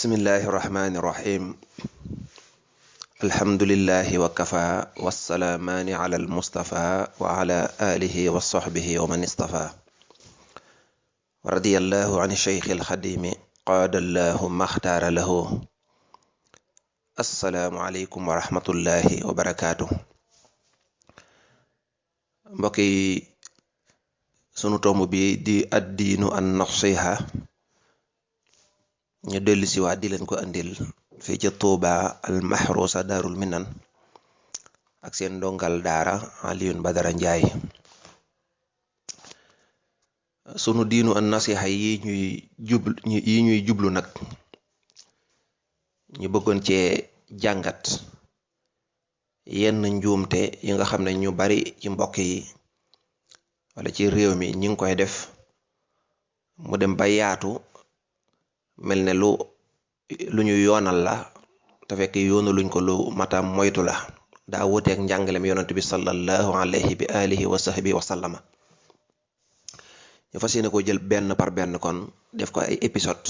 bismillahi irrahmani irrahim alhamdulillahi wa kafa wassalaamaani ala almustafa wa ala alihi wa sahbihi wa man istafa wa radiyallahu an cheikh alxadimi qaadallahu maxtaara lahu assalaamu aleykum wa rahmatullahi wa barakaatu. mbokk yi, sunu tomb bi di addiinu an nasiha ñu dellu si waat di leen ko andil fii ci Tuuba al mahrusa daarul minan ak seen ndongal daara Alioune Badara Ndiaye. sunu diinu an nasiha yi ñuy jublu nag ñu bëggoon cee jàngat yenn njuumte yi nga xam ne ñu bari ci mbokk yi wala ci réew mi ñi ngi koy def mu dem ba yaatu mel ne lu ñu yoonal la te fekk yoonu luñ ko lu matam moytu la, daa wuteek njàngalem yonent bi sallallahu alayhi bi alihi wa sahbihi wa sallama. ñu fas yéene ko jël benn par benn kon def ko ay épisode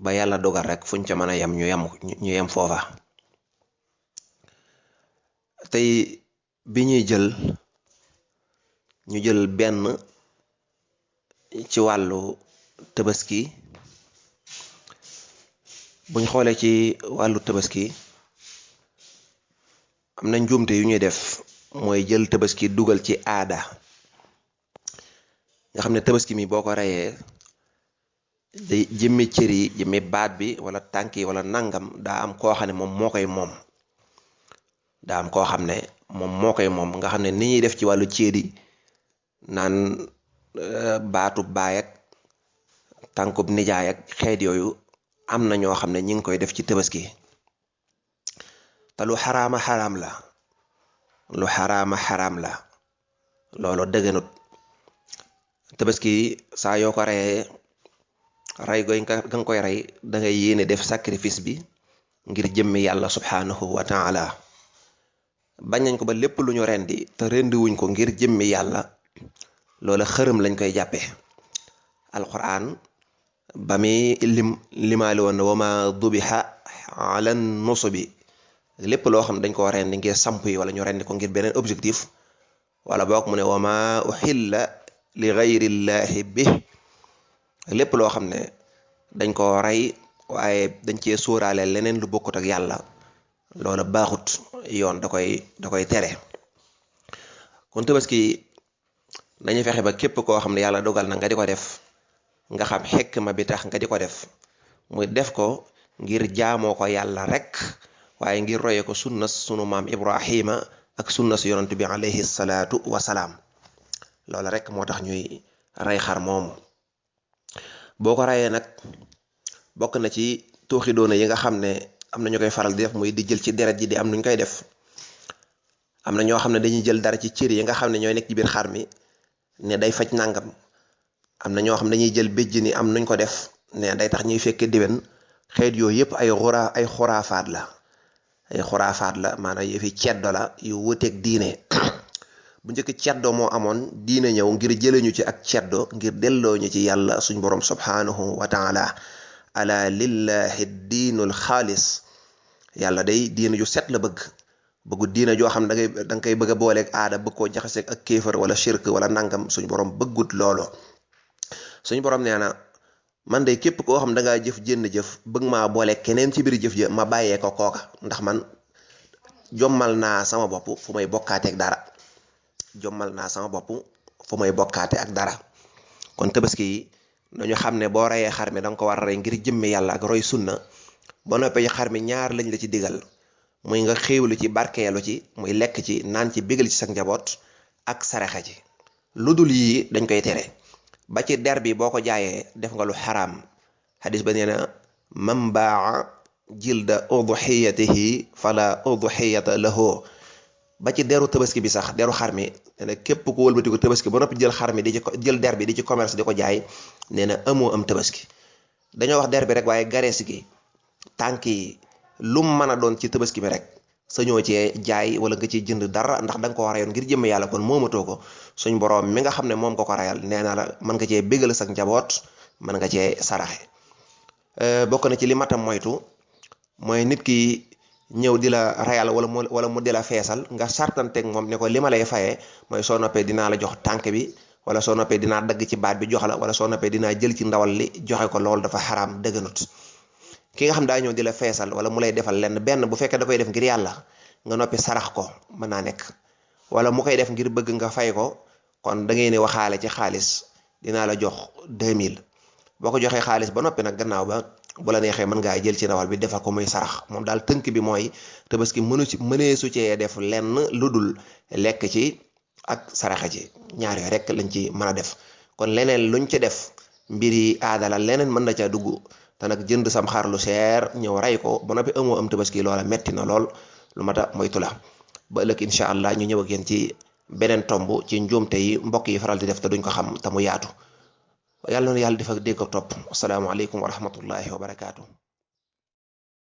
ba yàlla dogal rek fuñ ca mën a yem ñu yem foofa. tey bi ñuy jël benn ci wàllu tabaski. buñ xoolee ci wàllu tabaski am na njuumte yu ñuy def mooy jël tabaski dugal ci aada, nga xam ne tabaski mi boo ko reyee day jëmmi cër yi jëmmi baat bi wala tànk yi wala nangam daa am koo xam ne moom moo koy moom nga xam ne ni ñuy def ci wàllu cër yi naan baatu baay ak tànkub nijaay ak xeet yooyu am na ñoo xam ne ñi ngi koy def ci tabaski te lu xaraama xaraam la loolu dëgganut. tabaski saa yoo ko reyee rey goy nga koy rey da ngay yéene def sacrifice bi ngir jëmmi yàlla subhanahu wa taala. bañ nañ ko ba lépp lu ñu rendi te rendi wuñ ko ngir jëmmi yàlla loola xërëm lañ koy jàppe. alquran ba muy limaali woon wa ma dubiha ala nusubi, lépp loo xam ne dañ ko rendi ngir samp yi wala ñu rendi ko ngir beneen objectif, wala boog mu ne wa ma uhilla li gayrillahi bi, lépp loo xam ne dañ ko rey waaye dañ cee sóoraale leneen lu bokkut ak yàlla, loola baaxut, yoon da koy tere. kon tabaski nañu fexe ba képp koo xam ne yàlla dogal na nga di ko def nga xam xikma bi tax nga di ko def, muy def ko ngir jaamoo ko yàlla rek, waaye ngir roye ko sunnas sunu maam Ibrahima ak sunnas yonent bi alayhi salaatu wasalaam. loola rek moo tax ñuy rey xar moomu. boo ko reyee nag bokk na ci tooxi doona yi nga xam ne am na ñu koy faral di def muy di jël ci deret ji di am nuñ koy def. am na ñoo xam ne dañuy jël dara ci cër yi nga xam ne ñooy nekk ci biir xar mi ne day faj nangam. am na ñoo xam dañuy jël béjj ni am nuñ ko def ne day tax ñuy fekke déwén. xeet yooyu yëpp ay xuraafaat la maanaam yëfi ceddo la yu wuteeg diine. bu njëkk ceddo moo amoon, diine ñëw ngir jëleñu ci ak ceddo ngir delloo ñu ci yàlla suñ borom subhanahu wa taala. ala lillahi diinul xaalis, yàlla day diine ju set la bëggu diine joo xam da nga koy bëgg a booleeg aada bëgg koo jaxaseeg ak kéefar wala shirk wala nangam. suñ borom bëggut loolo. suñu borom nee na man de képp koo xam da ngaa jëf jënn jëf bëgg maa boole keneen ci biir jëf ja ma bàyyee ko kooka, ndax man jommal naa sama bopp fu may bokkaate ak dara. kon tabaski yi dañu xam ne boo reyee xar mi da nga ko war a rey ngir jëmme yàlla ak roy sunna. ba noppee xar mi ñaar lañ la ci digal, muy nga xéewlu ci barkeelu ci, muy lekk ci naan ci bégal ci sa njaboot ak saraxe ci. lu dul yii dañ koy tere. ba ci der bi boo ko jaayee def nga lu xaraam. xadis ba nee na man baa jilda udhiyatihi fala udhiyata lahu. ba ci deru tabaski bi sax, deru xar mi nee na képp ku wëlbati ko tabaski ba noppi jël xar mi jël der bi di ci commerce di ko jaay, nee na amoo am tabaski. dañoo wax der bi rek waaye garees gi tànk yi lu mën a doon ci tabaski bi rek sañoo cee jaay wala nga ciy jënd dara, ndax da nga ko rayoon ngir jëmm yàlla, kon moomatoo ko. suñ boroom mi nga xam ne moom nga ko rayal nee na la mën nga cee bégal sak njaboot, mën nga cee saraxe. bokk na ci li matam moytu mooy nit ki ñëw di la rayal wala mu di la feesal nga sartanteeg moom ne ko li ma lay fayee mooy soo noppee dinaa la jox tànk bi wala soo noppee dinaa dagg ci baat bi jox la wala soo noppee dinaa jël ci ndawal li joxe ko, loolu dafa xaraam dëgganut. ki nga xam daa ñëw di la feesal wala mu lay defal lenn benn bu fekkee da koy def ngir yàlla nga noppi sarax ko mën naa nekk, wala mu koy def ngir bëgg nga fay ko, kon da ngay ne waxaale ci xaalis dinaa la jox 2000 boo ko joxee xaalis ba noppi nag gannaaw ba bu la neexee mën ngaa jël ci ndawal bi defal ko muy sarax. moom daal tënk bi mooy tabaski mënee su cee def lenn lu dul lekk ci ak saraxa ci, ñaar yooyu rek lañ ci mën a def. kon leneen luñ ci def mbiri aada la, leneen mën na caa dugg. te nag jënd sam xar lu seer ñëw rey ko ba noppi amoo am tabaski, loola metti na lool, lu mat a moytu la. ba ëllëg incha allah ñu ñëw ak yéen ci beneen tomb ci njuumte yi mbokk yi faral di def te duñ ko xam te mu yaatu. yàlla na yàlla def ak dégg ak topp. asalaamaaleykum wa rahmatullahi wa barakaatu.